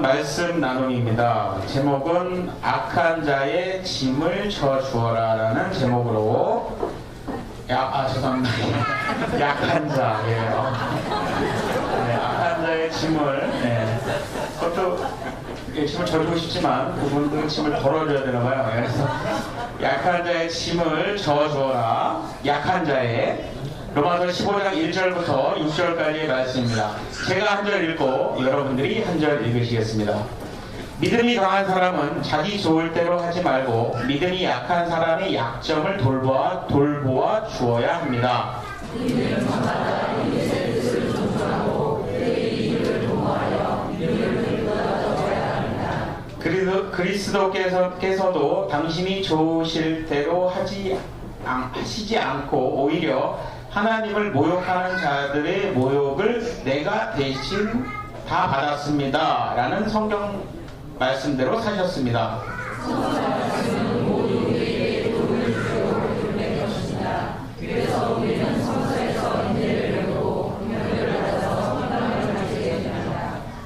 말씀 나눔입니다. 제목은 악한 자의 짐을 져주어라 라는 제목으로 죄송합니다. 약한 자예요. 네, 악한 자의 짐을 그것도 짐을 져주고 싶지만 그분도 짐을 덜어줘야 되나봐요. 그래서 약한 자의 짐을 져주어라. 약한 자의 로마서 15장 1절부터 6절까지의 말씀입니다. 제가 한 절 읽고 여러분들이 한 절 읽으시겠습니다. 믿음이 강한 사람은 자기 좋을 대로 하지 말고 믿음이 약한 사람의 약점을 돌보아 주어야 합니다. 그리스도께서도 당신이 좋으실 대로 하시지 않고 오히려 하나님을 모욕하는 자들의 모욕을 내가 대신 다 받았습니다 라는 성경 말씀대로 사셨습니다.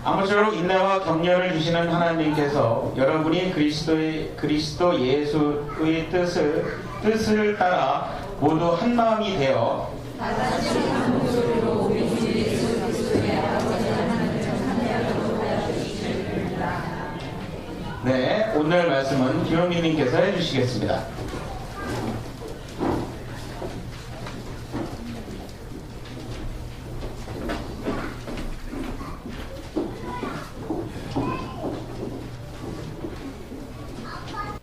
아무쪼록 인내와 격려를 주시는 하나님께서 여러분이 그리스도 예수의 뜻을 따라 모두 한 마음이 되어 네, 오늘 말씀은 김영민님께서 해주시겠습니다.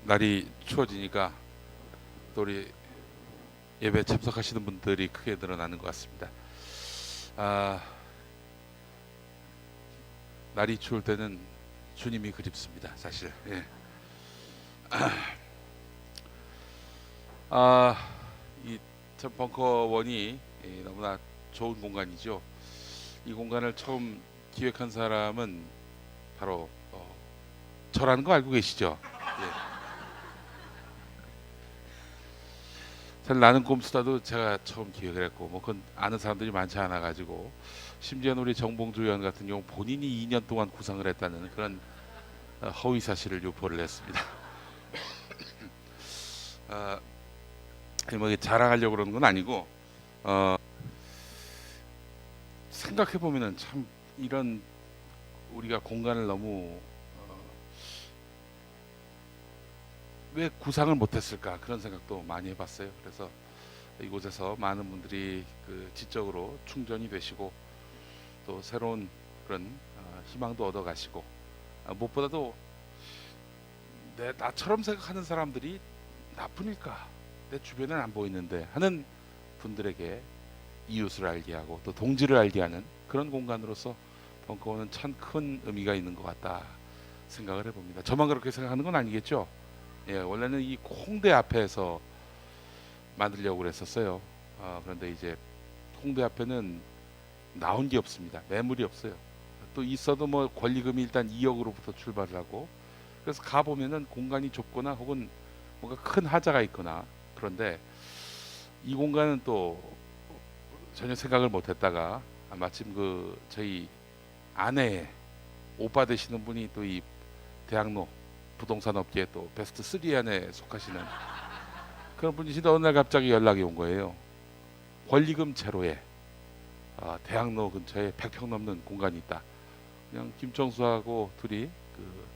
날이 추워지니까 또 우리 예배 참석하시는 분들이 크게 늘어나는 것 같습니다. 날이 추울 때는 주님이 그립습니다, 사실. 예. 이 참 벙커원이 너무나 좋은 공간이죠. 이 공간을 처음 기획한 사람은 바로 저라는 거 알고 계시죠? 예. 사실 나는 꼼수다도 제가 처음 기획을 했고 그건 아는 사람들이 많지 않아 가지고 심지어 우리 정봉주 의원 같은 경우 본인이 2년 동안 구상을 했다는 그런 허위 사실을 유포를 했습니다. 뭐 자랑하려고 그러는 건 아니고 생각해 보면은 참 이런 우리가 공간을 너무 왜 구상을 못했을까 그런 생각도 많이 해봤어요. 그래서 이곳에서 많은 분들이 그 지적으로 충전이 되시고 또 새로운 그런 희망도 얻어가시고 무엇보다도 나처럼 생각하는 사람들이 나뿐일까 내 주변엔 안 보이는데 하는 분들에게 이웃을 알게 하고 또 동지를 알게 하는 그런 공간으로서 벙커원은 참 큰 의미가 있는 것 같다 생각을 해봅니다. 저만 그렇게 생각하는 건 아니겠죠? 예, 원래는 이 홍대 앞에서 만들려고 그랬었어요. 그런데 이제 홍대 앞에는 나온 게 없습니다. 매물이 없어요. 또 있어도 뭐 권리금이 일단 2억으로부터 출발을 하고 그래서 가보면은 공간이 좁거나 혹은 뭔가 큰 하자가 있거나 그런데 이 공간은 또 전혀 생각을 못했다가 마침 그 저희 아내 오빠 되시는 분이 또 이 대학로 부동산 업계에 또 베스트 3 안에 속하시는 그런 분이신데 어느 날 갑자기 연락이 온 거예요. 권리금 제로에 대학로 근처에 100평 넘는 공간이 있다. 그냥 김정수하고 둘이 그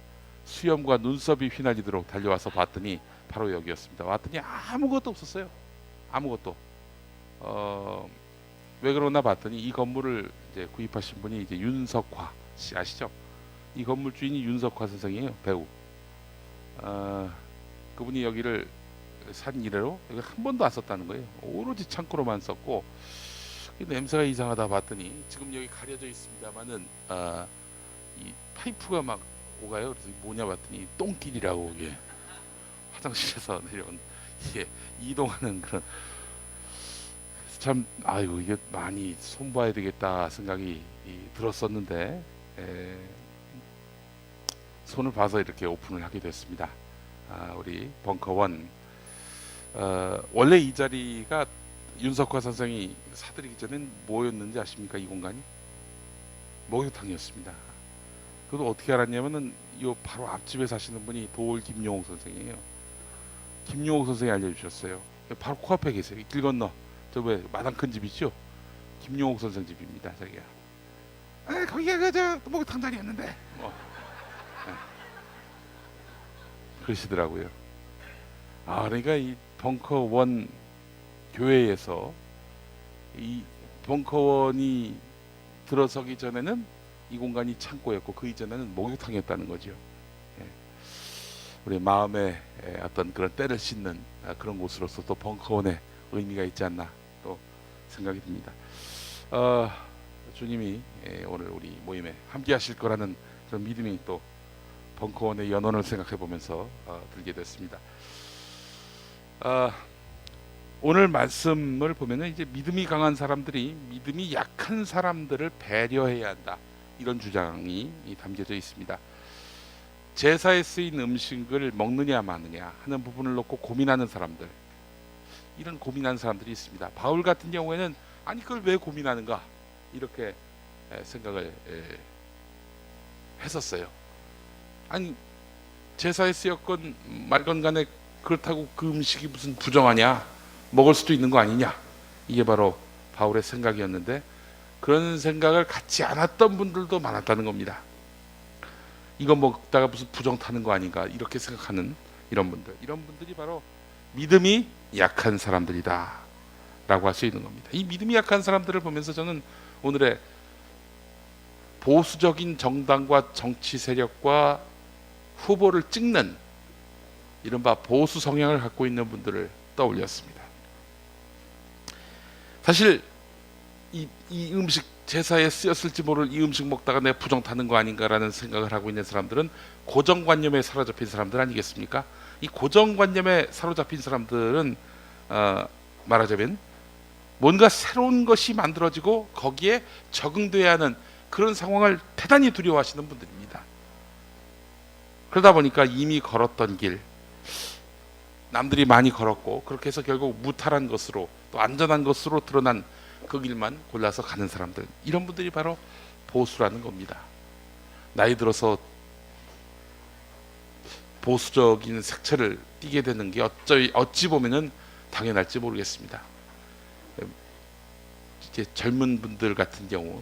수염과 눈썹이 휘날리도록 달려와서 봤더니 바로 여기였습니다. 왔더니 아무것도 없었어요. 아무것도. 왜 그러나 봤더니 이 건물을 이제 구입하신 분이 이제 윤석화 씨 아시죠? 이 건물 주인이 윤석화 선생이에요. 배우. 그분이 여기를 산 이래로 여기 한 번도 안 썼다는 거예요. 오로지 창고로만 썼고 냄새가 이상하다 봤더니 지금 여기 가려져 있습니다만은 이 파이프가 막 오가요. 그래서 뭐냐 봤더니 똥길이라고 이게 화장실에서 내려온 이게 이동하는 그런 참 아이고 이게 많이 손봐야 되겠다 생각이 들었었는데 손을 봐서 이렇게 오픈을 하게 됐습니다. 우리 벙커원 원래 이 자리가 윤석화 선생이 사들이기 전엔 뭐였는지 아십니까? 이 공간이 목욕탕이었습니다. 저도 어떻게 알았냐면은 요 바로 앞집에 사시는 분이 도올 김용옥 선생이에요. 김용옥 선생이 알려주셨어요. 바로 코앞에 계세요. 길 건너 저 왜 마당 큰 집 있죠? 김용옥 선생 집입니다. 자기야. 아 거기가 그저 목욕탕 자리였는데 뭐 그러시더라고요. 아 그러니까 이 벙커원 교회에서 이 벙커원이 들어서기 전에는 이 공간이 창고였고 그 이전에는 목욕탕이었다는 거죠. 예. 우리 마음의 어떤 그런 때를 씻는 그런 곳으로서 또 벙커원의 의미가 있지 않나 또 생각이 듭니다. 주님이 오늘 우리 모임에 함께 하실 거라는 그런 믿음이 또 벙커원의 연원을 생각해 보면서 들게 됐습니다. 오늘 말씀을 보면은 이제 믿음이 강한 사람들이 믿음이 약한 사람들을 배려해야 한다, 이런 주장이 담겨져 있습니다. 제사에 쓰인 음식을 먹느냐 마느냐 하는 부분을 놓고 고민하는 사람들, 이런 고민하는 사람들이 있습니다. 바울 같은 경우에는 아니 그걸 왜 고민하는가 이렇게 생각을 했었어요. 아니 제사에 쓰였건 말건 간에 그렇다고 그 음식이 무슨 부정하냐, 먹을 수도 있는 거 아니냐, 이게 바로 바울의 생각이었는데 그런 생각을 갖지 않았던 분들도 많았다는 겁니다. 이거 먹다가 무슨 부정 타는 거 아닌가 이렇게 생각하는 이런 분들이 바로 믿음이 약한 사람들이다 라고 할 수 있는 겁니다. 이 믿음이 약한 사람들을 보면서 저는 오늘의 보수적인 정당과 정치 세력과 후보를 찍는 이른바 보수 성향을 갖고 있는 분들을 떠올렸습니다. 사실 이 음식 제사에 쓰였을지 모를 이 음식 먹다가 내가 부정 타는 거 아닌가라는 생각을 하고 있는 사람들은 고정관념에 사로잡힌 사람들 아니겠습니까? 이 고정관념에 사로잡힌 사람들은 말하자면 뭔가 새로운 것이 만들어지고 거기에 적응돼야 하는 그런 상황을 대단히 두려워하시는 분들입니다. 그러다 보니까 이미 걸었던 길, 남들이 많이 걸었고 그렇게 해서 결국 무탈한 것으로 또 안전한 것으로 드러난 그 길만 골라서 가는 사람들, 이런 분들이 바로 보수라는 겁니다. 나이 들어서 보수적인 색채를 띠게 되는 게 어찌 보면은 당연할지 모르겠습니다. 이제 젊은 분들 같은 경우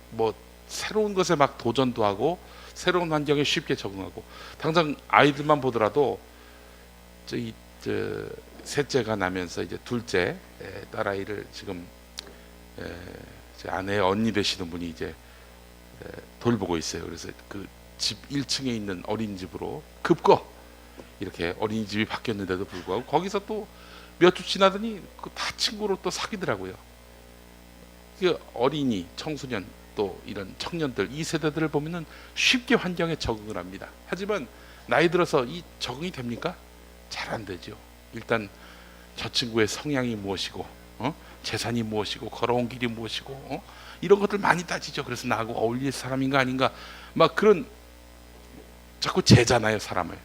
뭐 새로운 것에 막 도전도 하고 새로운 환경에 쉽게 적응하고, 당장 아이들만 보더라도 셋째가 나면서 이제 둘째 딸아이를 지금 제 아내의 언니 되시는 분이 이제 돌보고 있어요. 그래서 그 집 1층에 있는 어린이집으로 급거 이렇게 어린이집이 바뀌었는데도 불구하고 거기서 또 몇 주 지나더니 다 친구로 또 사귀더라고요. 그 어린이, 청소년 또 이런 청년들, 이 세대들을 보면은 쉽게 환경에 적응을 합니다. 하지만 나이 들어서 이 적응이 됩니까? 잘 안 되죠. 일단 저 친구의 성향이 무엇이고 재산이 무엇이고 걸어온 길이 무엇이고 이런 것들 많이 따지죠. 그래서 나하고 어울릴 사람인가 아닌가 막 그런, 자꾸 재잖아요 사람을.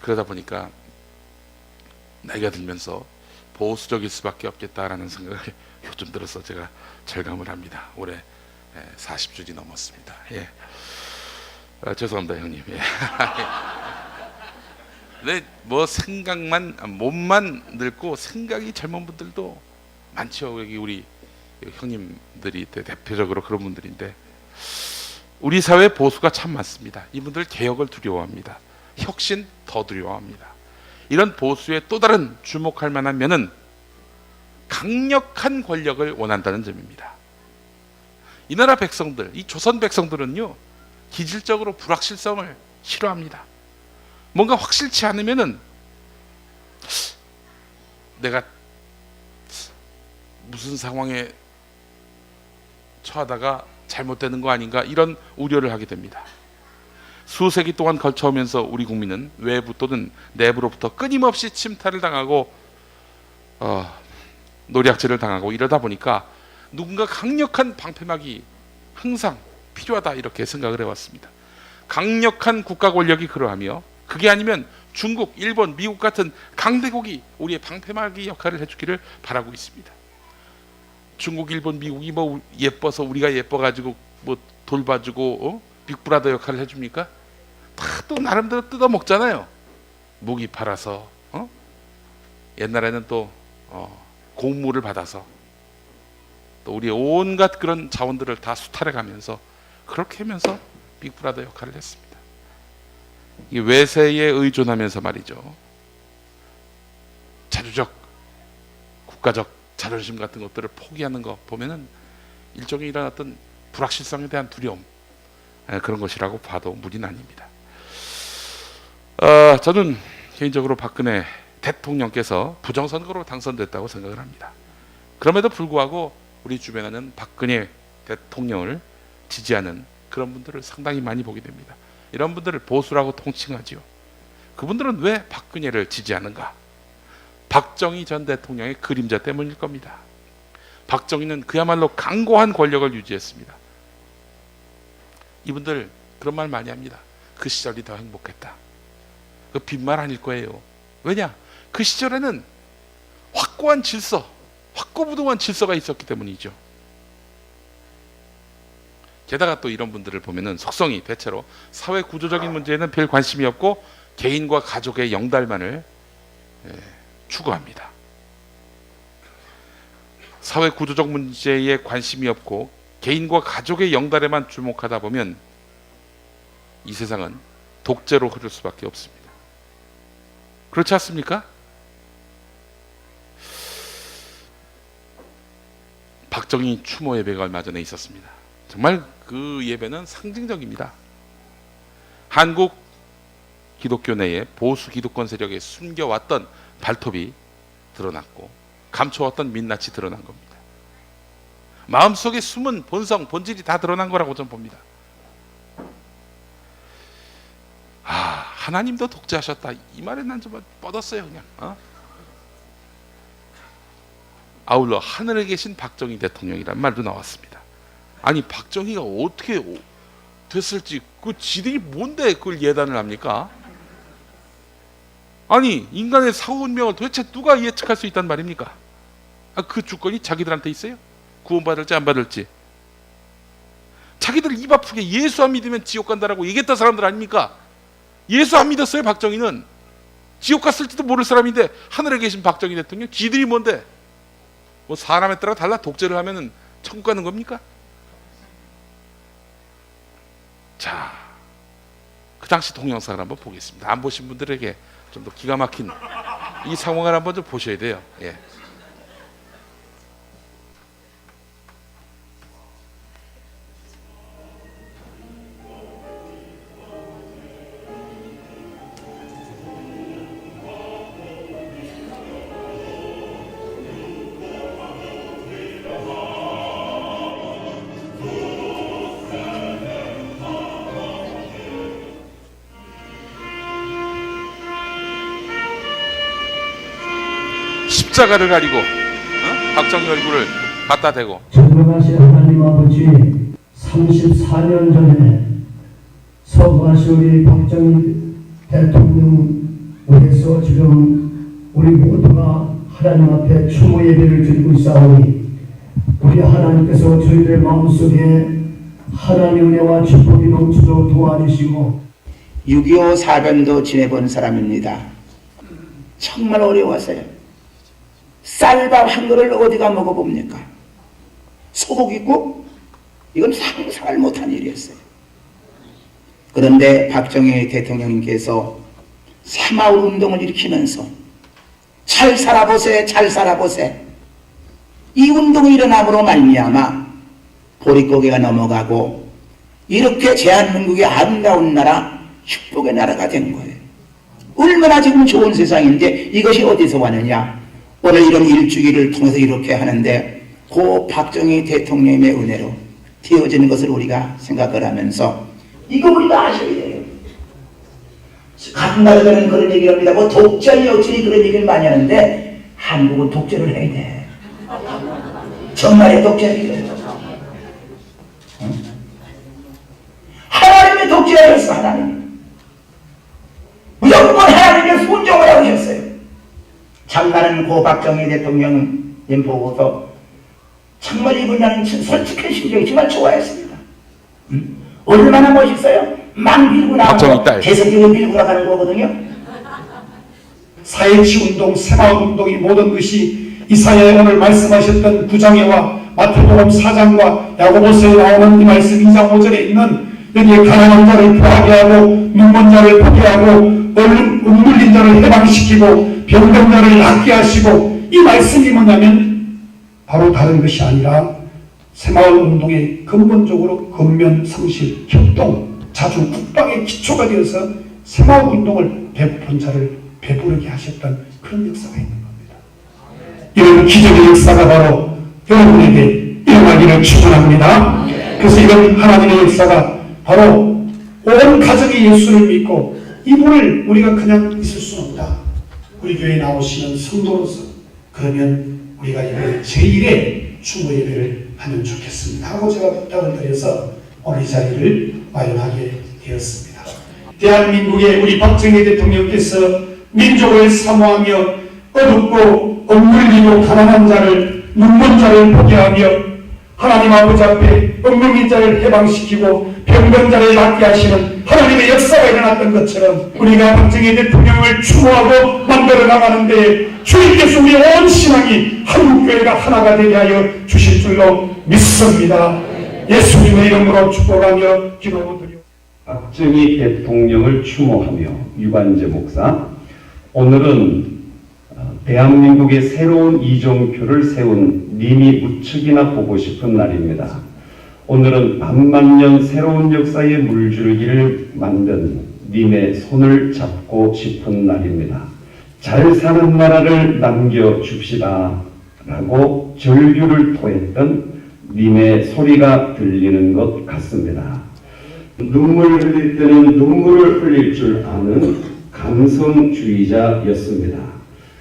그러다 보니까 나이가 들면서 보수적일 수밖에 없겠다라는 생각을 요즘 들어서 제가 절감을 합니다. 올해 40줄이 넘었습니다. 예. 죄송합니다 형님. 예. 네, 뭐 생각만 몸만 늙고 생각이 젊은 분들도 많죠. 여기 우리 형님들이 대표적으로 그런 분들인데, 우리 사회 보수가 참 많습니다. 이분들 개혁을 두려워합니다. 혁신 더 두려워합니다. 이런 보수의 또 다른 주목할 만한 면은 강력한 권력을 원한다는 점입니다. 이 나라 백성들, 이 조선 백성들은요 기질적으로 불확실성을 싫어합니다. 뭔가 확실치 않으면은 내가 무슨 상황에 처하다가 잘못되는 거 아닌가 이런 우려를 하게 됩니다. 수세기 동안 걸쳐오면서 우리 국민은 외부 또는 내부로부터 끊임없이 침탈을 당하고 노략질을 당하고 이러다 보니까 누군가 강력한 방패막이 항상 필요하다 이렇게 생각을 해왔습니다. 강력한 국가 권력이 그러하며 그게 아니면 중국, 일본, 미국 같은 강대국이 우리의 방패막이 역할을 해주기를 바라고 있습니다. 중국, 일본, 미국이 뭐 예뻐서 우리가 예뻐가지고 뭐 돌봐주고 빅브라더 역할을 해줍니까? 다 또 나름대로 뜯어먹잖아요. 무기 팔아서 옛날에는 또 공물을 받아서 또 우리 온갖 그런 자원들을 다 수탈해가면서 그렇게 하면서 빅브라더 역할을 했습니다. 이 외세에 의존하면서 말이죠. 자주적 국가적 자존심 같은 것들을 포기하는 거 보면은 일종의 이런 어떤 불확실성에 대한 두려움, 그런 것이라고 봐도 무리는 아닙니다. 저는 개인적으로 박근혜 대통령께서 부정선거로 당선됐다고 생각을 합니다. 그럼에도 불구하고 우리 주변에는 박근혜 대통령을 지지하는 그런 분들을 상당히 많이 보게 됩니다. 이런 분들을 보수라고 통칭하지요. 그분들은 왜 박근혜를 지지하는가? 박정희 전 대통령의 그림자 때문일 겁니다. 박정희는 그야말로 강고한 권력을 유지했습니다. 이분들 그런 말 많이 합니다. 그 시절이 더 행복했다. 그 빈말 아닐 거예요. 왜냐? 그 시절에는 확고한 질서, 확고부동한 질서가 있었기 때문이죠. 게다가 또 이런 분들을 보면은 속성이 대체로 사회 구조적인 문제에는 별 관심이 없고 개인과 가족의 영달만을 추구합니다. 사회 구조적 문제에 관심이 없고 개인과 가족의 영달에만 주목하다 보면 이 세상은 독재로 흐를 수밖에 없습니다. 그렇지 않습니까? 박정희 추모 예배가 얼마 전에 있었습니다. 정말 그 예배는 상징적입니다. 한국 기독교 내에 보수 기득권 세력에 숨겨왔던 발톱이 드러났고 감춰왔던 민낯이 드러난 겁니다. 마음속에 숨은 본성, 본질이 다 드러난 거라고 저는 봅니다. 하나님도 독재하셨다. 이 말에 난 좀 뻗었어요, 그냥. 아울러 하늘에 계신 박정희 대통령이란 말도 나왔습니다. 아니, 박정희가 어떻게 됐을지 그 지들이 뭔데 그걸 예단을 합니까? 아니, 인간의 사후 운명을 도대체 누가 예측할 수 있단 말입니까? 그 주권이 자기들한테 있어요? 구원받을지 안 받을지. 자기들 입 아프게 예수 안 믿으면 지옥 간다라고 얘기했던 사람들 아닙니까? 예수 안 믿었어요, 박정희는. 지옥 갔을지도 모를 사람인데 하늘에 계신 박정희 대통령 지들이 뭔데? 뭐 사람에 따라 달라 독재를 하면은 천국 가는 겁니까? 자, 그 당시 동영상을 한번 보겠습니다. 안 보신 분들에게 좀 더 기가 막힌 이 상황을 한번 좀 보셔야 돼요. 예. 십자가를 가리고 박정희 얼굴을 갖다 대고 전능하신 하나님 아버지 34년 전에 서구하신 우리 박정희 대통령으로서 지금 우리 모두가 하나님 앞에 추모 예배를 드리고 있사오니 우리 하나님께서 저희들 마음속에 하나님의 은혜와 축복이 넘치도록 도와주시고 6.25 사변도 지내본 사람입니다. 정말 어려웠어요. 쌀밥 한 그릇을 어디가 먹어봅니까? 소고기 있고 이건 상상을 못한 일이었어요. 그런데 박정희 대통령님께서 새마을 운동을 일으키면서 잘 살아보세 잘 살아보세 이 운동이 일어남으로 말미암아 보릿고개가 넘어가고 이렇게 대한민국의 아름다운 나라 축복의 나라가 된 거예요. 얼마나 지금 좋은 세상인데 이것이 어디서 왔느냐? 오늘 이런 일주기를 통해서 이렇게 하는데 고 박정희 대통령의 은혜로 되어지는 것을 우리가 생각을 하면서 이거 우리가 아셔야 돼요. 같은 나라들은 그런 얘기를 합니다. 뭐 독재 여친이 그런 얘기를 많이 하는데 한국은 독재를 해야 돼. 정말의 독재를. 응? 하나님의 독재를 했어. 하나님 무조건 하나님의 순종을 하고 계셨어요. 참나는 고 박정희 대통령님 보고서 정말 이분야는 솔직한 심정이 정말 좋아했습니다. 얼마나 멋있어요? 막 밀고 박정희 나가고 딸. 개성적인 밀고 나가는 거거든요. 사회치운동, 새마을운동이 모든 것이 이사야에 오늘 말씀하셨던 9장에와 마태복음 4장과 야고보서에 나오는 이 말씀 2장 5절에 있는 여기에 가난한 자를 부하게 하고 눈먼 자를 보게 하고 억눌린 자를 해방시키고 병든 자를 낫게 하시고 이 말씀이 뭐냐면 바로 다른 것이 아니라 새마을운동의 근본적으로 근면, 성실, 협동, 자주 국방의 기초가 되어서 새마을운동을 배고픈 자를 배부르게 하셨던 그런 역사가 있는 겁니다. 이런 기적의 역사가 바로 여러분에게 일어나기를 축원합니다. 그래서 이런 하나님의 역사가 바로 온 가정이 예수를 믿고 이분을 우리가 그냥 있을 수는 없다. 우리 교회에 나오시는 성도로서 그러면 우리가 이번에 제1회 추모 예배를 하면 좋겠습니다 하고 제가 부탁을 드려서 오늘 이 자리를 마련하게 되었습니다. 대한민국의 우리 박정희 대통령께서 민족을 사모하며 어둡고 억눌리고 가난한 자를 눈먼 자를 보게 하며 하나님 아버지 앞에 엉망인 자를 해방시키고 병든 자를 낫게 하시는 하나님의 역사가 일어났던 것처럼 우리가 박정희 대통령을 추모하고 만들어 나가는데 주님께서 우리 온 신앙이 한국교회가 하나가 되게 하여 주실 줄로 믿습니다. 예수님의 이름으로 축복하며 기도드리옵니다. 박정희 대통령을 추모하며 유관재 목사, 오늘은 대한민국의 새로운 이종표를 세운 님이 무척이나 보고 싶은 날입니다. 오늘은 만만년 새로운 역사의 물줄기를 만든 님의 손을 잡고 싶은 날입니다. 잘 사는 나라를 남겨줍시다 라고 절규를 토했던 님의 소리가 들리는 것 같습니다. 눈물 흘릴 때는 눈물을 흘릴 줄 아는 감성주의자였습니다.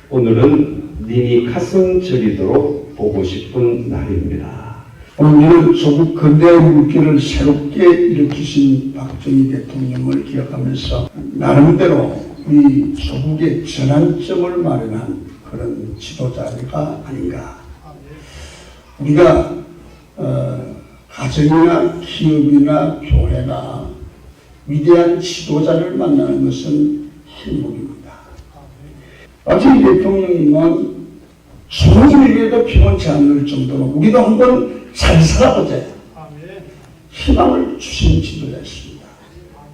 오늘은 님이 가슴 저리도록 보고 싶은 날입니다. 오늘은 조국 근대의 물길을 새롭게 일으키신 박정희 대통령을 기억하면서 나름대로 우리 조국의 전환점을 마련한 그런 지도자가 아닌가. 우리가 가정이나 기업이나 교회가 위대한 지도자를 만나는 것은 행복입니다. 박정희 대통령님은 조국에게도 피곤치 않을 정도로 우리도 한번 잘 살아보자. 희망을 주신 지도자였습니다.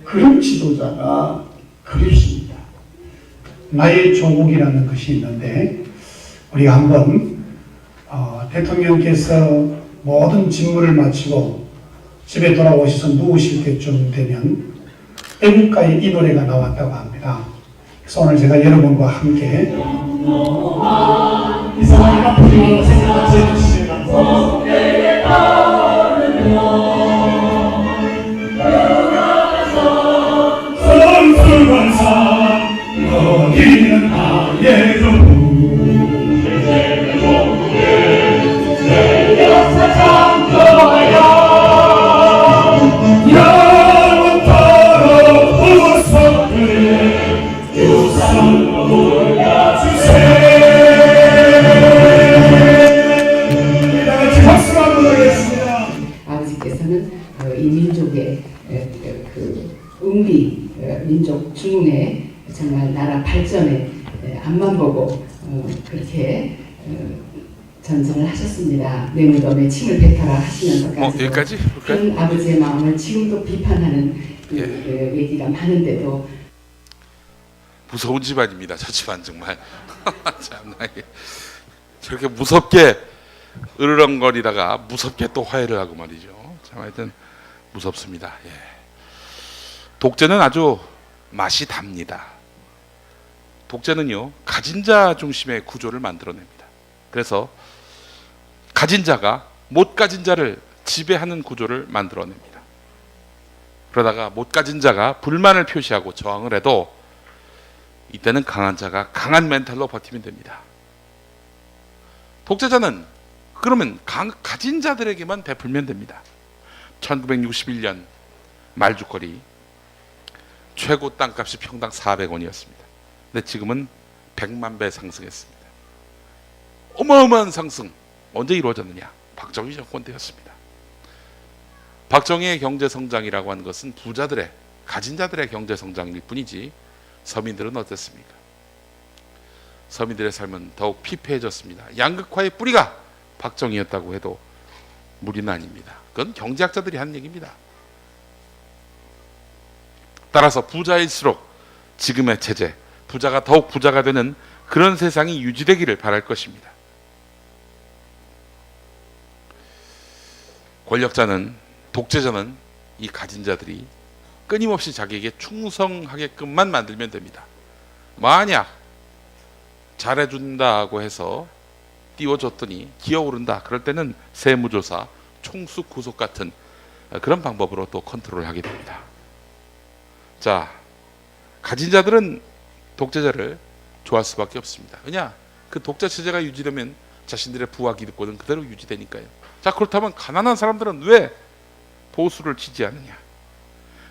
그런 지도자가 그립습니다. 나의 조국이라는 것이 있는데 우리가 한번 대통령께서 모든 직무를 마치고 집에 돌아오셔서 누우실 때쯤 되면 애국가에 이 노래가 나왔다고 합니다. 그래서 오늘 제가 여러분과 함께 이 사랑과 부르는 생각을 해주시라. 선수관산 너희는 나의 조국 내 역사 창조하여 영원토록 후손들의 유산으로 올려주세요. 다같이 박수로 한번 하겠습니다. 아버지께서는 이 민족의 은비 민족 중흥에 정말 나라 발전에 앞만 보고 그렇게 전선을 하셨습니다. 내 무덤에 침을 뱉어라 하시면서까지 여기까지 그런 아버지의 마음을 지금도 비판하는 얘기가 많은데도 무서운 집안입니다. 저 집안 정말. 참나 이게 저렇게 무섭게 으르렁거리다가 무섭게 또 화해를 하고 말이죠. 참 하여튼 무섭습니다. 예. 독재는 아주 맛이 답니다. 독재는요 가진 자 중심의 구조를 만들어냅니다. 그래서 가진 자가 못 가진 자를 지배하는 구조를 만들어냅니다. 그러다가 못 가진 자가 불만을 표시하고 저항을 해도 이때는 강한 자가 강한 멘탈로 버티면 됩니다. 독재자는 그러면 가진 자들에게만 베풀면 됩니다. 1961년 말죽거리 최고 땅값이 평당 400원이었습니다. 근데 지금은 100만 배 상승했습니다. 어마어마한 상승. 언제 이루어졌느냐? 박정희 정권 때였습니다. 박정희의 경제 성장이라고 하는 것은 부자들의, 가진 자들의 경제 성장일 뿐이지 서민들은 어땠습니까? 서민들의 삶은 더욱 피폐해졌습니다. 양극화의 뿌리가 박정희였다고 해도 무리는 아닙니다. 그건 경제학자들이 한 얘기입니다. 따라서 부자일수록 지금의 체제, 부자가 더욱 부자가 되는 그런 세상이 유지되기를 바랄 것입니다. 권력자는, 독재자는 이 가진 자들이 끊임없이 자기에게 충성하게끔만 만들면 됩니다. 만약 잘해준다고 해서 띄워줬더니 기어오른다, 그럴 때는 세무조사, 총수 구속 같은 그런 방법으로 또 컨트롤하게 됩니다. 자, 가진 자들은 독재자를 좋아할 수밖에 없습니다. 왜냐? 그 독재 체제가 유지되면 자신들의 부와 기득권은 그대로 유지되니까요. 자, 그렇다면 가난한 사람들은 왜 보수를 지지하느냐?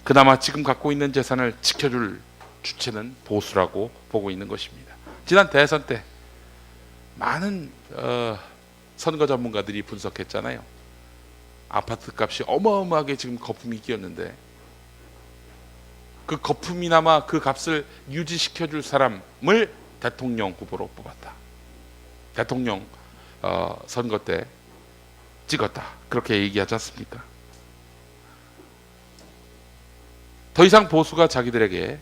그나마 지금 갖고 있는 재산을 지켜줄 주체는 보수라고 보고 있는 것입니다. 지난 대선 때 많은 선거 전문가들이 분석했잖아요. 아파트 값이 어마어마하게 지금 거품이 끼었는데 그 거품이나마 그 값을 유지시켜줄 사람을 대통령 후보로 뽑았다. 대통령 선거 때 찍었다. 그렇게 얘기하지 않습니까? 더 이상 보수가 자기들에게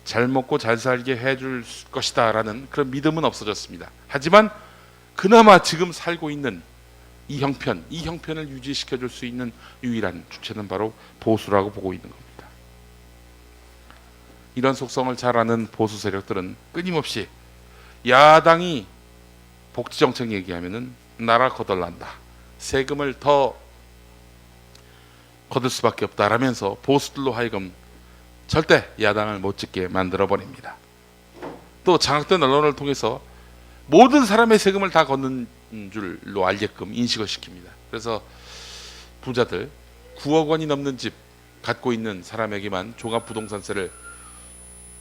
잘 먹고 잘 살게 해줄 것이다 라는 그런 믿음은 없어졌습니다. 하지만 그나마 지금 살고 있는 이 형편을 유지시켜줄 수 있는 유일한 주체는 바로 보수라고 보고 있는 겁니다. 이런 속성을 잘 아는 보수 세력들은 끊임없이 야당이 복지정책 얘기하면은 나라 거덜난다, 세금을 더 거둘 수밖에 없다라면서 보수들로 하여금 절대 야당을 못 짓게 만들어버립니다. 또 장악된 언론을 통해서 모든 사람의 세금을 다 걷는 줄로 알게끔 인식을 시킵니다. 그래서 부자들 9억 원이 넘는 집 갖고 있는 사람에게만 종합부동산세를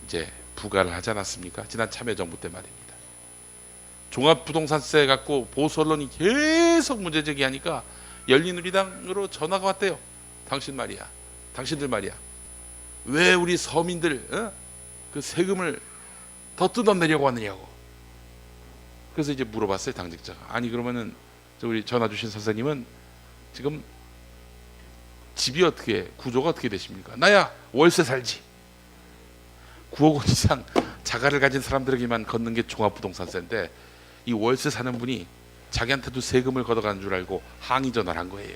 이제 부과를 하지 않았습니까? 지난 참여정부 때 말입니다. 종합부동산세 갖고 보수 언론이 계속 문제 제기하니까 열린우리당으로 전화가 왔대요. 당신들 말이야. 왜 우리 서민들 그 세금을 더 뜯어내려고 하느냐고. 그래서 이제 물어봤어요, 당직자가. 아니 그러면은 우리 전화 주신 선생님은 지금 집이 어떻게, 구조가 어떻게 되십니까? 나야 월세 살지. 9억 원 이상 자가를 가진 사람들에게만 걷는 게 종합부동산세인데 이 월세 사는 분이 자기한테도 세금을 걷어가는 줄 알고 항의 전화를 한 거예요.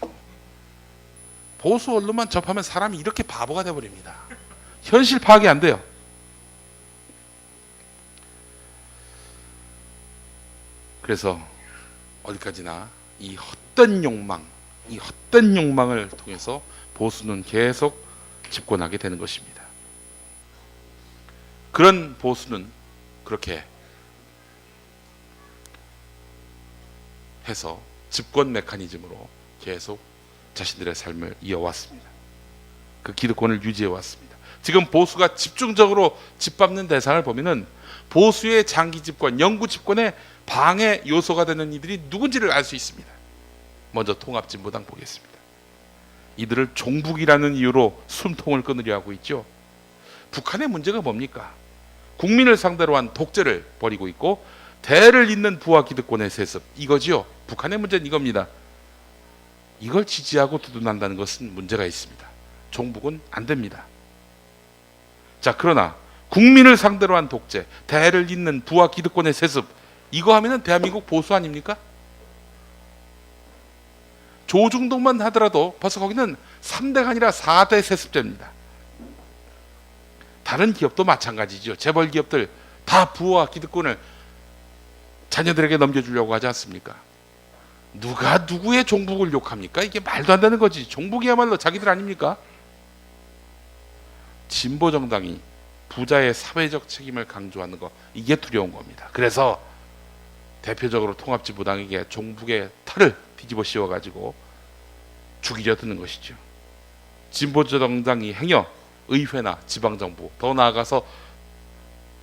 보수 언론만 접하면 사람이 이렇게 바보가 돼버립니다. 현실 파악이 안 돼요. 그래서 어디까지나 이 헛된 욕망을 통해서 보수는 계속 집권하게 되는 것입니다. 그런 보수는 그렇게 해서 집권 메커니즘으로 계속 자신들의 삶을 이어왔습니다. 그 기득권을 유지해왔습니다. 지금 보수가 집중적으로 짓밟는 대상을 보면은 보수의 장기 집권, 영구 집권의 방해 요소가 되는 이들이 누군지를 알 수 있습니다. 먼저 통합진보당 보겠습니다. 이들을 종북이라는 이유로 숨통을 끊으려 하고 있죠. 북한의 문제가 뭡니까? 국민을 상대로 한 독재를 벌이고 있고 대를 잇는 부와 기득권의 세습, 이거지요. 북한의 문제는 이겁니다. 이걸 지지하고 두둔한다는 것은 문제가 있습니다. 종북은 안 됩니다. 자, 그러나 국민을 상대로 한 독재, 대를 잇는 부와 기득권의 세습, 이거 하면은 대한민국 보수 아닙니까? 조중동만 하더라도 벌써 거기는 3대가 아니라 4대 세습제입니다. 다른 기업도 마찬가지죠. 재벌 기업들 다 부와 기득권을 자녀들에게 넘겨주려고 하지 않습니까? 누가 누구의 종북을 욕합니까? 이게 말도 안 되는 거지. 종북이야말로 자기들 아닙니까? 진보정당이 부자의 사회적 책임을 강조하는 거, 이게 두려운 겁니다. 그래서 대표적으로 통합진보당에게 종북의 털을 뒤집어 씌워가지고 죽이려 드는 것이죠. 진보정당이 행여 의회나 지방정부, 더 나아가서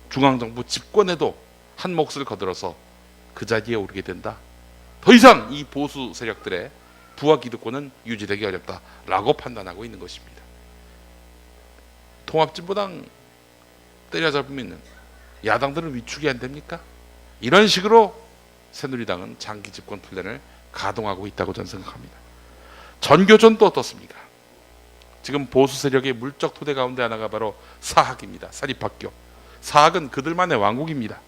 중앙정부 집권에도 한 몫을 거들어서 그 자리에 오르게 된다. 더 이상 이 보수 세력들의 부와 기득권은 유지되기 어렵다라고 판단하고 있는 것입니다. 통합진보당 때려잡으면 야당들은 위축이 안 됩니까? 이런 식으로 새누리당은 장기 집권 플랜을 가동하고 있다고 저는 생각합니다. 전교조는 또 어떻습니까? 지금 보수 세력의 물적 토대 가운데 하나가 바로 사학입니다. 사립학교. 사학은 그들만의 왕국입니다.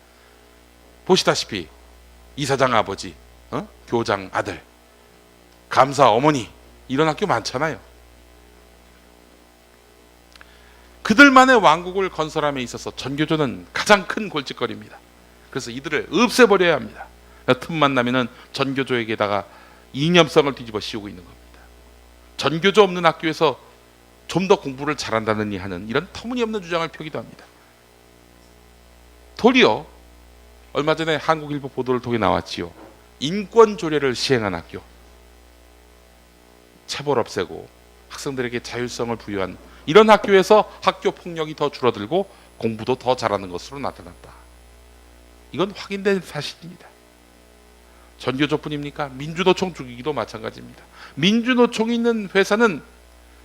보시다시피 이사장 아버지, 교장 아들, 감사 어머니, 이런 학교 많잖아요. 그들만의 왕국을 건설함에 있어서 전교조는 가장 큰 골칫거리입니다. 그래서 이들을 없애버려야 합니다. 틈만 나면은 전교조에게다가 이념성을 뒤집어 씌우고 있는 겁니다. 전교조 없는 학교에서 좀 더 공부를 잘한다느니 하는 이런 터무니없는 주장을 펴기도 합니다. 도리어 얼마 전에 한국일보 보도를 통해 나왔지요. 인권 조례를 시행한 학교, 체벌 없애고 학생들에게 자율성을 부여한 이런 학교에서 학교 폭력이 더 줄어들고 공부도 더 잘하는 것으로 나타났다. 이건 확인된 사실입니다. 전교조뿐입니까? 민주노총 주기도 마찬가지입니다. 민주노총이 있는 회사는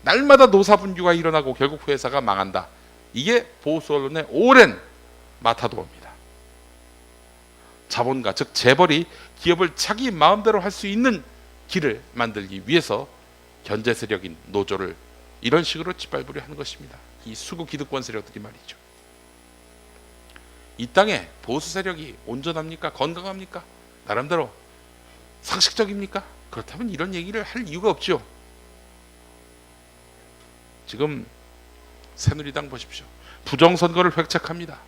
날마다 노사분규가 일어나고 결국 회사가 망한다. 이게 보수 언론의 오랜 마타도입니다. 자본가, 즉 재벌이 기업을 자기 마음대로 할 수 있는 길을 만들기 위해서 견제 세력인 노조를 이런 식으로 짓밟으려 하는 것입니다. 이 수구 기득권 세력들이 말이죠. 이 땅에 보수 세력이 온전합니까? 건강합니까? 나름대로 상식적입니까? 그렇다면 이런 얘기를 할 이유가 없죠. 지금 새누리당 보십시오. 부정선거를 획책합니다.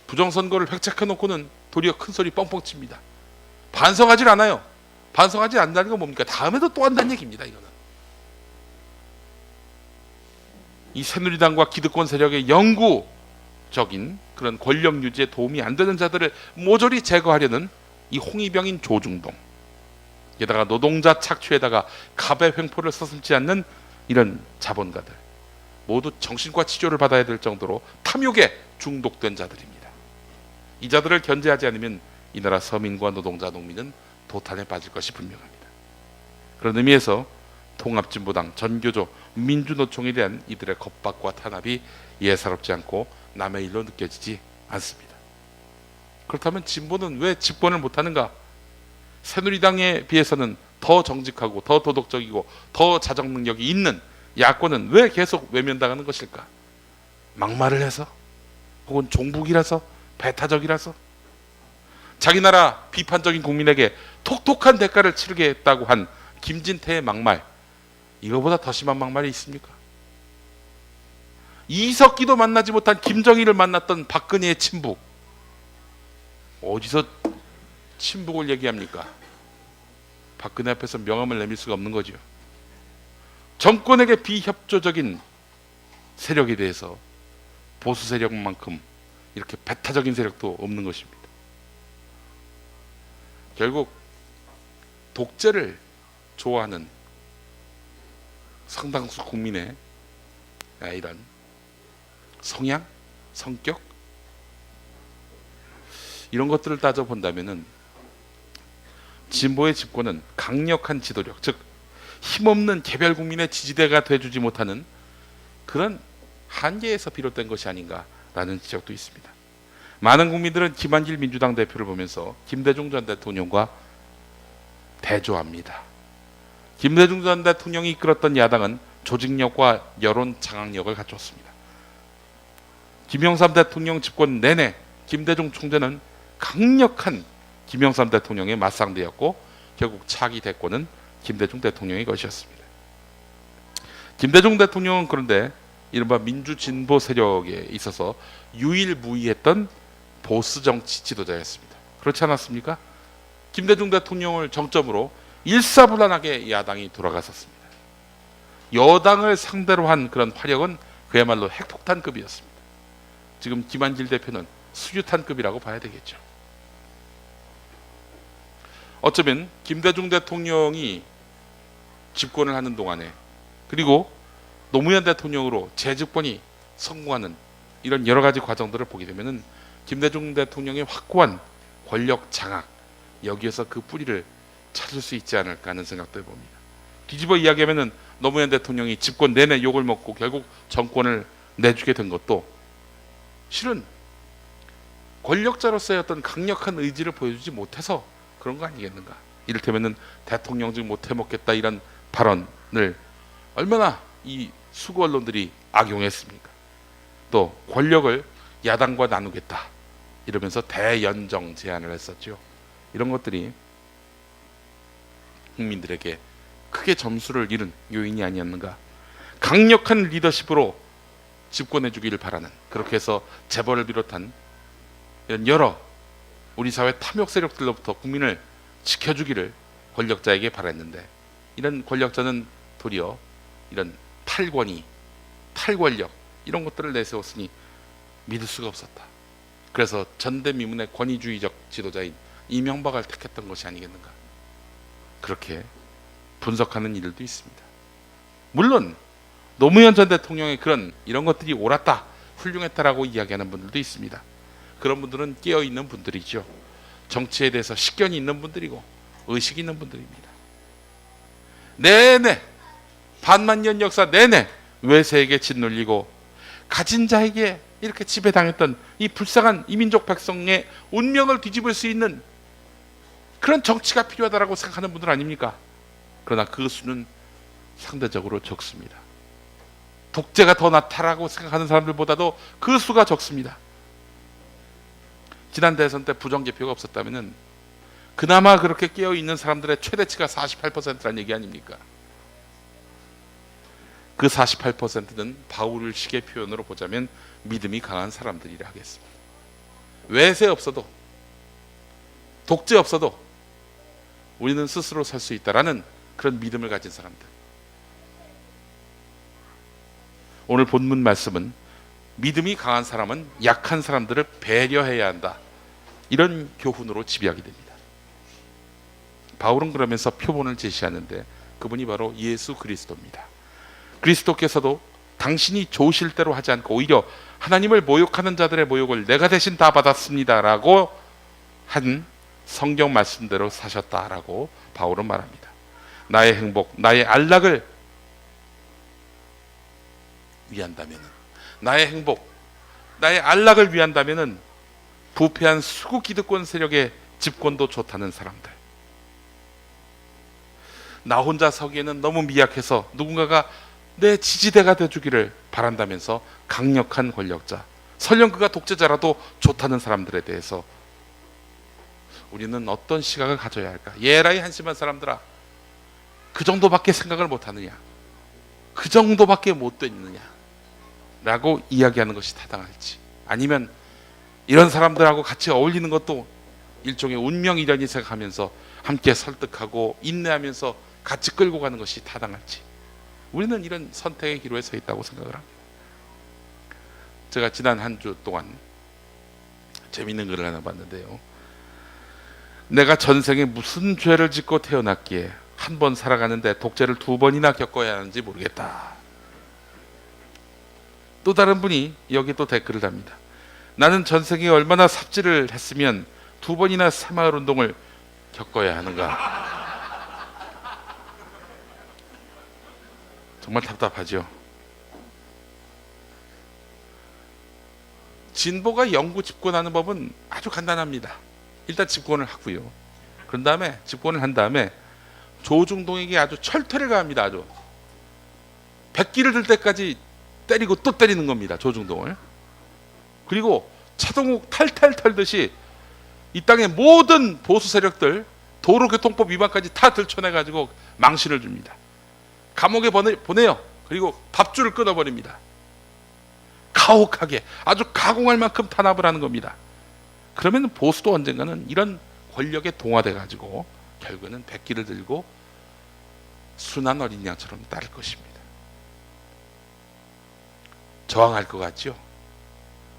부정선거를 획책해놓고는 도리어 큰소리 뻥뻥 칩니다. 반성하질 않아요. 반성하지 않는다는 건 뭡니까? 다음에도 또 한다는 얘기입니다. 이거는 이 새누리당과 기득권 세력의 영구적인 그런 권력 유지에 도움이 안 되는 자들을 모조리 제거하려는 이 홍위병인 조중동, 게다가 노동자 착취에다가 갑의 횡포를 서슴지 않는 이런 자본가들, 모두 정신과 치료를 받아야 될 정도로 탐욕에 중독된 자들입니다. 이 자들을 견제하지 않으면 이 나라 서민과 노동자, 농민은 도탄에 빠질 것이 분명합니다. 그런 의미에서 통합진보당, 전교조, 민주노총에 대한 이들의 겁박과 탄압이 예사롭지 않고 남의 일로 느껴지지 않습니다. 그렇다면 진보는 왜 집권을 못하는가? 새누리당에 비해서는 더 정직하고 더 도덕적이고 더 자정 능력이 있는 야권은 왜 계속 외면당하는 것일까? 막말을 해서? 혹은 종북이라서? 배타적이라서? 자기 나라 비판적인 국민에게 톡톡한 대가를 치르게 했다고 한 김진태의 막말, 이거보다 더 심한 막말이 있습니까? 이석기도 만나지 못한 김정일을 만났던 박근혜의 친북, 어디서 친북을 얘기합니까? 박근혜 앞에서 명함을 내밀 수가 없는 거죠. 정권에게 비협조적인 세력에 대해서 보수 세력만큼 이렇게 배타적인 세력도 없는 것입니다. 결국 독재를 좋아하는 상당수 국민의 이런 성향, 성격, 이런 것들을 따져본다면은 진보의 집권은 강력한 지도력, 즉 힘없는 개별 국민의 지지대가 돼주지 못하는 그런 한계에서 비롯된 것이 아닌가라는 지적도 있습니다. 많은 국민들은 김한길 민주당 대표를 보면서 김대중 전 대통령과 대조합니다. 김대중 전 대통령이 이끌었던 야당은 조직력과 여론 장악력을 갖췄습니다. 김영삼 대통령 집권 내내 김대중 총재는 강력한 김영삼 대통령의 맞상대였고 결국 차기 대권은 김대중 대통령의 것이었습니다. 김대중 대통령은 그런데 이른바 민주진보 세력에 있어서 유일무이했던 보수 정치 지도자였습니다. 그렇지 않았습니까? 김대중 대통령을 정점으로 일사불란하게 야당이 돌아갔었습니다. 여당을 상대로 한 그런 화력은 그야말로 핵폭탄급이었습니다. 지금 김한길 대표는 수류탄급이라고 봐야 되겠죠. 어쩌면 김대중 대통령이 집권을 하는 동안에, 그리고 노무현 대통령으로 재집권이 성공하는 이런 여러 가지 과정들을 보게 되면은 김대중 대통령의 확고한 권력 장악, 여기에서 그 뿌리를 찾을 수 있지 않을까 하는 생각도 해봅니다. 뒤집어 이야기하면은 노무현 대통령이 집권 내내 욕을 먹고 결국 정권을 내주게 된 것도 실은 권력자로서의 어떤 강력한 의지를 보여주지 못해서 그런 거 아니겠는가. 이를테면은 대통령직 못해 먹겠다 이런 발언을 얼마나 이 수구 언론들이 악용했습니까. 또 권력을 야당과 나누겠다 이러면서 대연정 제안을 했었죠. 이런 것들이 국민들에게 크게 점수를 잃은 요인이 아니었는가. 강력한 리더십으로 집권해 주기를 바라는, 그렇게 해서 재벌을 비롯한 이런 여러 우리 사회 탐욕 세력들로부터 국민을 지켜주기를 권력자에게 바랬는데, 이런 권력자는 도리어 이런 탈권위, 탈권력 이런 것들을 내세웠으니 믿을 수가 없었다. 그래서 전대미문의 권위주의적 지도자인 이명박을 택했던 것이 아니겠는가. 그렇게 분석하는 이들도 있습니다. 물론 노무현 전 대통령의 이런 것들이 옳았다, 훌륭했다라고 이야기하는 분들도 있습니다. 그런 분들은 깨어있는 분들이죠. 정치에 대해서 식견이 있는 분들이고 의식이 있는 분들입니다. 내내 반만년 역사 내내 외세에게 짓눌리고 가진 자에게 이렇게 지배당했던 이 불쌍한 이민족 백성의 운명을 뒤집을 수 있는 그런 정치가 필요하다고 생각하는 분들 아닙니까? 그러나 그 수는 상대적으로 적습니다. 독재가 더 낫다라고 생각하는 사람들보다도 그 수가 적습니다. 지난 대선 때 부정개표가 없었다면 그나마 그렇게 깨어있는 사람들의 최대치가 48%라는 얘기 아닙니까? 그 48%는 바울식의 표현으로 보자면 믿음이 강한 사람들이라 하겠습니다. 외세 없어도, 독재 없어도 우리는 스스로 살 수 있다라는 그런 믿음을 가진 사람들. 오늘 본문 말씀은 믿음이 강한 사람은 약한 사람들을 배려해야 한다, 이런 교훈으로 지배하게 됩니다. 바울은 그러면서 표본을 제시하는데 그분이 바로 예수 그리스도입니다. 그리스도께서도 당신이 좋으실 대로 하지 않고 오히려 하나님을 모욕하는 자들의 모욕을 내가 대신 다 받았습니다라고 한 성경 말씀대로 사셨다라고 바울은 말합니다. 나의 행복, 나의 안락을 위한다면, 나의 행복, 나의 안락을 위한다면 부패한 수구 기득권 세력의 집권도 좋다는 사람들, 나 혼자 서기에는 너무 미약해서 누군가가 내 지지대가 되주기를 바란다면서 강력한 권력자, 설령 그가 독재자라도 좋다는 사람들에 대해서 우리는 어떤 시각을 가져야 할까? 예라이 한심한 사람들아, 그 정도밖에 생각을 못하느냐, 그 정도밖에 못 되느냐 라고 이야기하는 것이 타당할지, 아니면 이런 사람들하고 같이 어울리는 것도 일종의 운명이라니 생각하면서 함께 설득하고 인내하면서 같이 끌고 가는 것이 타당할지, 우리는 이런 선택의 기로에 서 있다고 생각을 합니다. 제가 지난 한 주 동안 재미있는 글을 하나 봤는데요. 내가 전생에 무슨 죄를 짓고 태어났기에 한 번 살아가는데 독재를 2번이나 겪어야 하는지 모르겠다. 또 다른 분이 여기 또 댓글을 답니다. 나는 전생에 얼마나 삽질을 했으면 2번이나 새마을 운동을 겪어야 하는가. 정말 답답하죠. 진보가 영구 집권하는 법은 아주 간단합니다. 일단 집권을 하고요. 그런 다음에 집권을 한 다음에 조중동에게 아주 철퇴를 가합니다. 아주 백기를 들 때까지 때리고 또 때리는 겁니다. 조중동을. 그리고 차동욱 탈탈 털듯이 이 땅의 모든 보수 세력들 도로교통법 위반까지 다 들춰내가지고 망신을 줍니다. 감옥에 보내요. 그리고 밥줄을 끊어버립니다. 가혹하게 아주 가공할 만큼 탄압을 하는 겁니다. 그러면 보수도 언젠가는 이런 권력에 동화돼 가지고 결국에는 백기를 들고 순한 어린 양처럼 따를 것입니다. 저항할 것 같죠?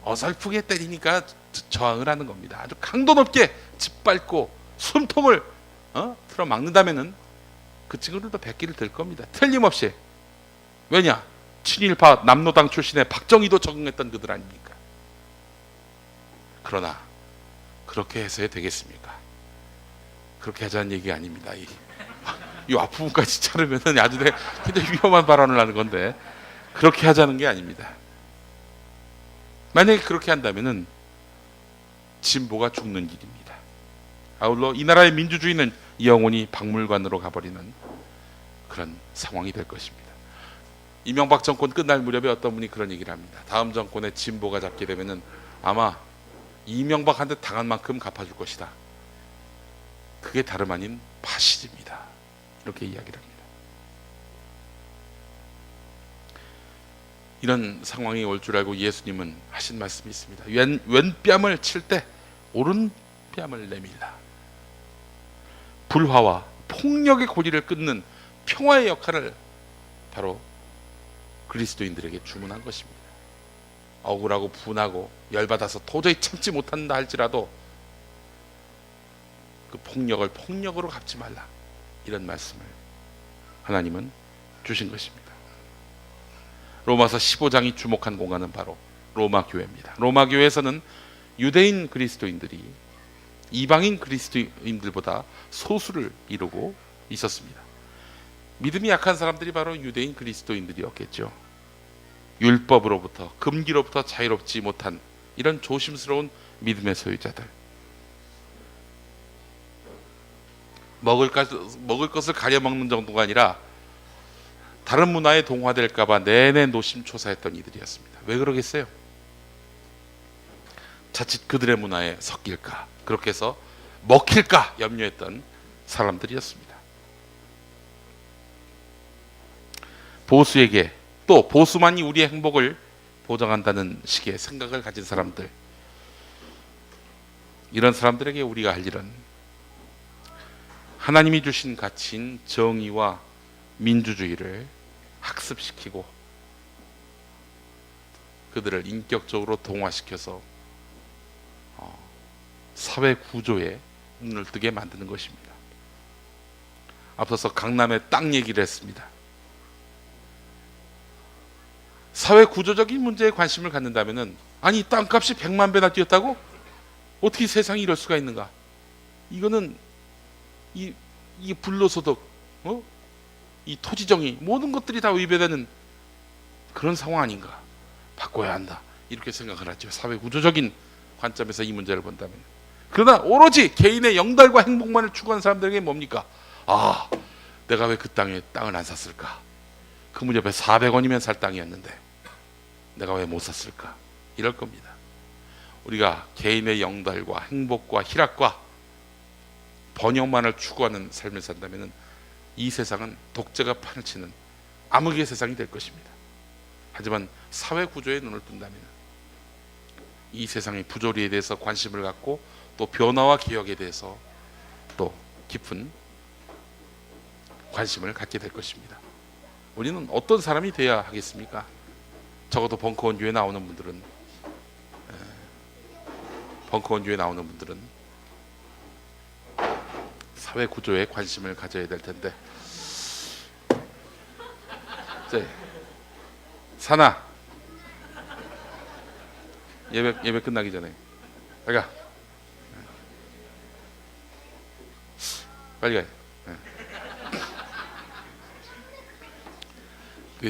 어설프게 때리니까 저항을 하는 겁니다. 아주 강도 높게 짓밟고 숨통을 틀어 막는다면은 그 친구들도 백기를 들 겁니다. 틀림없이. 왜냐? 친일파 남로당 출신의 박정희도 적응했던 그들 아닙니까? 그러나 그렇게 해서야 되겠습니까? 그렇게 하자는 얘기가 아닙니다. 이 앞부분까지 자르면 아주 굉장히 위험한 발언을 하는 건데 그렇게 하자는 게 아닙니다. 만약에 그렇게 한다면은 진보가 죽는 길입니다. 아울러 이 나라의 민주주의는 영원히 박물관으로 가버리는 그런 상황이 될 것입니다. 이명박 정권 끝날 무렵에 어떤 분이 그런 얘기를 합니다. 다음 정권에 진보가 잡게 되면은 아마 이명박한테 당한 만큼 갚아줄 것이다. 그게 다름 아닌 파시즘이다. 이렇게 이야기를 합니다. 이런 상황이 올 줄 알고 예수님은 하신 말씀이 있습니다. 왼 뺨을 칠 때 오른 뺨을 내밀라. 불화와 폭력의 고리를 끊는 평화의 역할을 바로 그리스도인들에게 주문한 것입니다. 억울하고 분하고 열받아서 도저히 참지 못한다 할지라도 그 폭력을 폭력으로 갚지 말라. 이런 말씀을 하나님은 주신 것입니다. 로마서 15장이 주목한 공간은 바로 로마 교회입니다. 로마 교회에서는 유대인 그리스도인들이 이방인 그리스도인들보다 소수를 이루고 있었습니다. 믿음이 약한 사람들이 바로 유대인 그리스도인들이었겠죠. 율법으로부터 금기로부터 자유롭지 못한 이런 조심스러운 믿음의 소유자들, 먹을 것을 가려 먹는 정도가 아니라 다른 문화에 동화될까 봐 내내 노심초사했던 이들이었습니다. 왜 그러겠어요? 자칫 그들의 문화에 섞일까, 그렇게 해서 먹힐까 염려했던 사람들이었습니다. 보수에게, 또 보수만이 우리의 행복을 보장한다는 식의 생각을 가진 사람들, 이런 사람들에게 우리가 할 일은 하나님이 주신 가치인 정의와 민주주의를 학습시키고 그들을 인격적으로 동화시켜서 사회 구조에 눈을 뜨게 만드는 것입니다. 앞서서 강남의 땅 얘기를 했습니다. 사회 구조적인 문제에 관심을 갖는다면은, 아니 땅값이 100만 배나 뛰었다고? 어떻게 세상이 이럴 수가 있는가? 이거는 이 불로소득, 이 토지정의, 모든 것들이 다 위배되는 그런 상황 아닌가? 바꿔야 한다. 이렇게 생각을 하죠. 사회 구조적인 관점에서 이 문제를 본다면. 그러나 오로지 개인의 영달과 행복만을 추구하는 사람들에게 뭡니까? 아, 내가 왜 그 땅을 안 샀을까? 그 무렵에 400원이면 살 땅이었는데 내가 왜 못 샀을까? 이럴 겁니다. 우리가 개인의 영달과 행복과 희락과 번영만을 추구하는 삶을 산다면 이 세상은 독재가 판을 치는 암흑의 세상이 될 것입니다. 하지만 사회 구조에 눈을 뜬다면 이 세상의 부조리에 대해서 관심을 갖고 또 변화와 개혁에 대해서 또 깊은 관심을 갖게 될 것입니다. 우리는 어떤 사람이 돼야 하겠습니까? 적어도 벙커원 교회 나오는 분들은 사회 구조에 관심을 가져야 될 텐데. 사나, 예배 끝나기 전에 빨리 가요.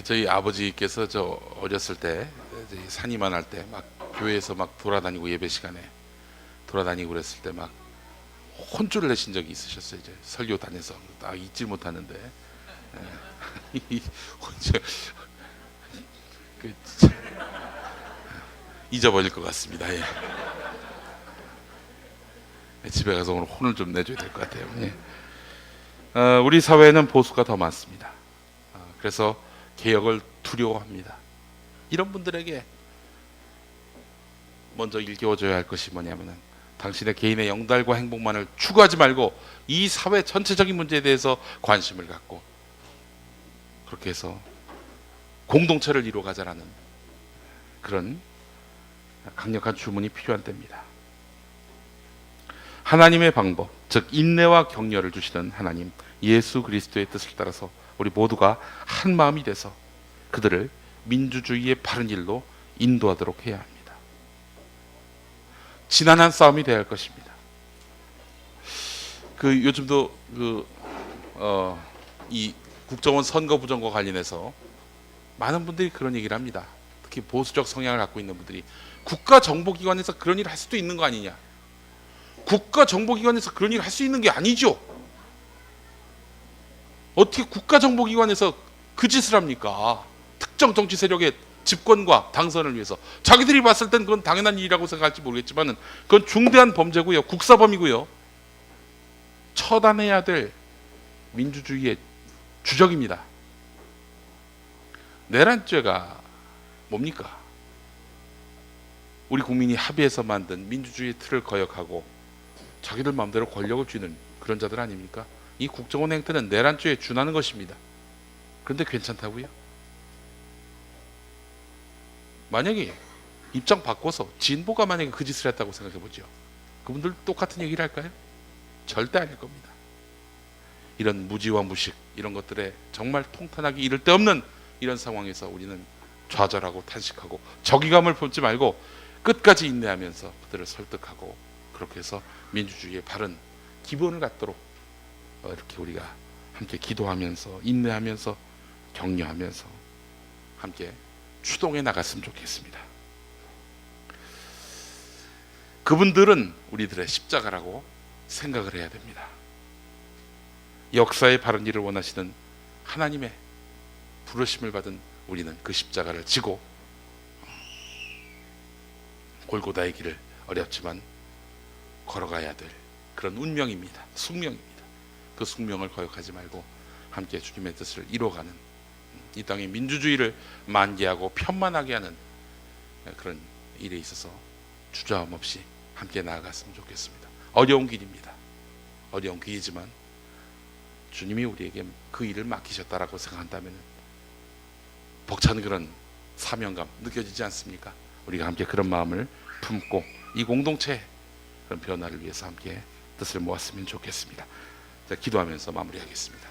저희 아버지께서 저 어렸을 때 산이만 할 때 막 교회에서 막 돌아다니고, 예배 시간에 돌아다니고 그랬을 때 막 혼쭐을 내신 적이 있으셨어요. 이제 설교 다녀서 잊지 못하는데 잊어버릴 것 같습니다. 예. 집에 가서 오늘 혼을 좀 내줘야 될 것 같아요. 예. 우리 사회에는 보수가 더 많습니다. 그래서 개혁을 두려워합니다. 이런 분들에게 먼저 일깨워줘야 할 것이 뭐냐면은, 당신의 개인의 영달과 행복만을 추구하지 말고 이 사회 전체적인 문제에 대해서 관심을 갖고 그렇게 해서 공동체를 이루어가자라는 그런 강력한 주문이 필요한 때입니다. 하나님의 방법, 즉 인내와 격려를 주시던 하나님 예수 그리스도의 뜻을 따라서 우리 모두가 한 마음이 돼서 그들을 민주주의의 바른 길로 인도하도록 해야 합니다. 지난한 싸움이 되어야 할 것입니다. 그 요즘도 이 국정원 선거 부정과 관련해서 많은 분들이 그런 얘기를 합니다. 특히 보수적 성향을 갖고 있는 분들이 국가정보기관에서 그런 일을 할 수도 있는 거 아니냐. 국가정보기관에서 그런 일을 할 수 있는 게 아니죠. 어떻게 국가정보기관에서 그 짓을 합니까? 특정 정치 세력의 집권과 당선을 위해서. 자기들이 봤을 땐 그건 당연한 일이라고 생각할지 모르겠지만 그건 중대한 범죄고요. 국사범이고요. 처단해야 될 민주주의의 주적입니다. 내란죄가 뭡니까? 우리 국민이 합의해서 만든 민주주의 틀을 거역하고 자기들 마음대로 권력을 쥐는 그런 자들 아닙니까? 이 국정원 행태는 내란죄에 준하는 것입니다. 그런데 괜찮다고요? 만약에 입장 바꿔서 진보가 만약에 그 짓을 했다고 생각해 보죠. 그분들 똑같은 얘기를 할까요? 절대 아닐 겁니다. 이런 무지와 무식 이런 것들에 정말 통탄하기 이를 데 없는 이런 상황에서 우리는 좌절하고 탄식하고 적의감을 품지 말고 끝까지 인내하면서 그들을 설득하고 그렇게 해서 민주주의의 바른 기본을 갖도록 이렇게 우리가 함께 기도하면서 인내하면서 격려하면서 함께 추동해 나갔으면 좋겠습니다. 그분들은 우리들의 십자가라고 생각을 해야 됩니다. 역사의 바른 일을 원하시는 하나님의 부르심을 받은 우리는 그 십자가를 지고 골고다의 길을 어렵지만 걸어가야 될 그런 운명입니다. 숙명입니다. 그 숙명을 거역하지 말고 함께 주님의 뜻을 이뤄가는 이 땅의 민주주의를 만개하고 편만하게 하는 그런 일에 있어서 주저함 없이 함께 나아갔으면 좋겠습니다. 어려운 길입니다. 어려운 길이지만 주님이 우리에게 그 일을 맡기셨다라고 생각한다면 벅찬 그런 사명감 느껴지지 않습니까? 우리가 함께 그런 마음을 품고 이 공동체 그런 변화를 위해서 함께 뜻을 모았으면 좋겠습니다. 자, 기도하면서 마무리하겠습니다.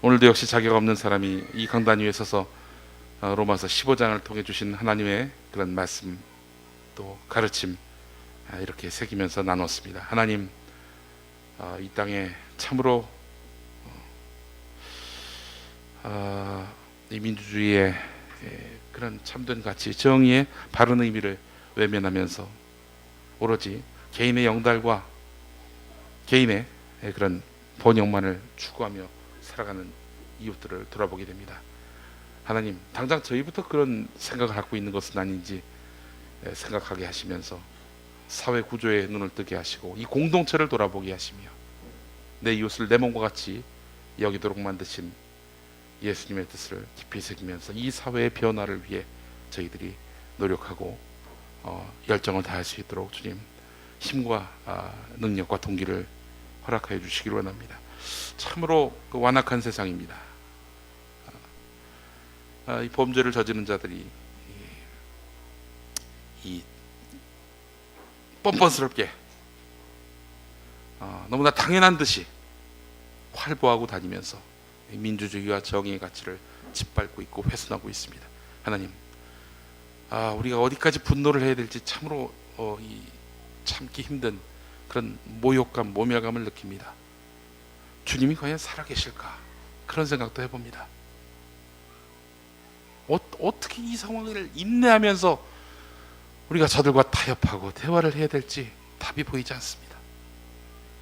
오늘도 역시 자격 없는 사람이 이 강단 위에 서서 로마서 15장을 통해 주신 하나님의 그런 말씀 또 가르침 이렇게 새기면서 나눴습니다. 하나님, 이 땅에 참으로 이 민주주의의 그런 참된 가치, 정의의 바른 의미를 외면하면서 오로지 개인의 영달과 개인의 그런 번영만을 추구하며 살아가는 이웃들을 돌아보게 됩니다. 하나님, 당장 저희부터 그런 생각을 갖고 있는 것은 아닌지 생각하게 하시면서 사회 구조에 눈을 뜨게 하시고 이 공동체를 돌아보게 하시며 내 이웃을 내 몸과 같이 여기도록 만드신 예수님의 뜻을 깊이 새기면서 이 사회의 변화를 위해 저희들이 노력하고 열정을 다할 수 있도록 주님 힘과 능력과 동기를 허락하여 주시기를 원합니다. 참으로 그 완악한 세상입니다. 이 범죄를 저지른 자들이 이 뻔뻔스럽게 너무나 당연한 듯이 활보하고 다니면서 민주주의와 정의의 가치를 짓밟고 있고 훼손하고 있습니다. 하나님, 우리가 어디까지 분노를 해야 될지 참으로 참기 힘든 그런 모욕감, 모멸감을 느낍니다. 주님이 과연 살아계실까? 그런 생각도 해봅니다. 어떻게 이 상황을 인내하면서 우리가 저들과 타협하고 대화를 해야 될지 답이 보이지 않습니다.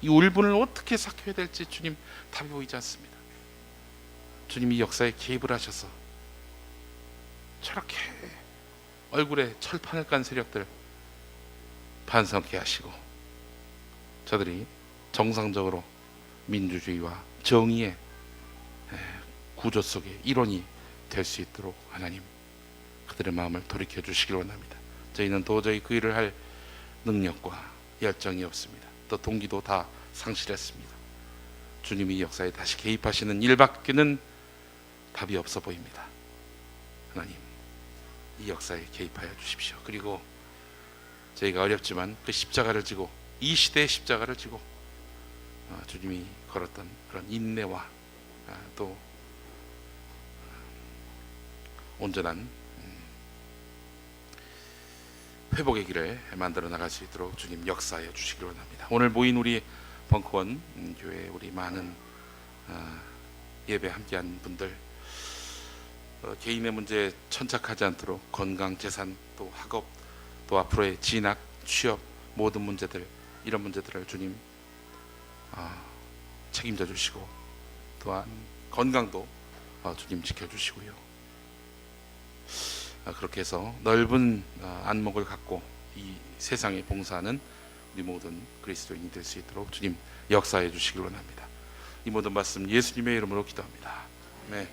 이 울분을 어떻게 삭혀야 될지 주님 답이 보이지 않습니다. 주님이 역사에 개입을 하셔서 저렇게 얼굴에 철판을 깐 세력들 반성케 하시고 저들이 정상적으로 민주주의와 정의의 구조 속의 일원이 될 수 있도록 하나님 그들의 마음을 돌이켜 주시길 원합니다. 저희는 도저히 그 일을 할 능력과 열정이 없습니다. 또 동기도 다 상실했습니다. 주님이 역사에 다시 개입하시는 일밖에는 답이 없어 보입니다. 하나님, 이 역사에 개입하여 주십시오. 그리고 저희가 어렵지만 그 십자가를 지고 이 시대의 십자가를 지고 주님이 걸었던 그런 인내와 또 온전한 회복의 길을 만들어 나갈 수 있도록 주님 역사하여 주시기 원합니다. 오늘 모인 우리 벙커원 교회 우리 많은 예배 함께한 분들, 개인의 문제에 천착하지 않도록 건강, 재산, 또 학업, 또 앞으로의 진학, 취업 모든 문제들, 이런 문제들을 주님 책임져 주시고, 또한 건강도 주님 지켜주시고요. 그렇게 해서 넓은 안목을 갖고 이 세상에 봉사하는 우리 모든 그리스도인이 될 수 있도록 주님 역사해 주시길 원합니다. 이 모든 말씀 예수님의 이름으로 기도합니다. 네.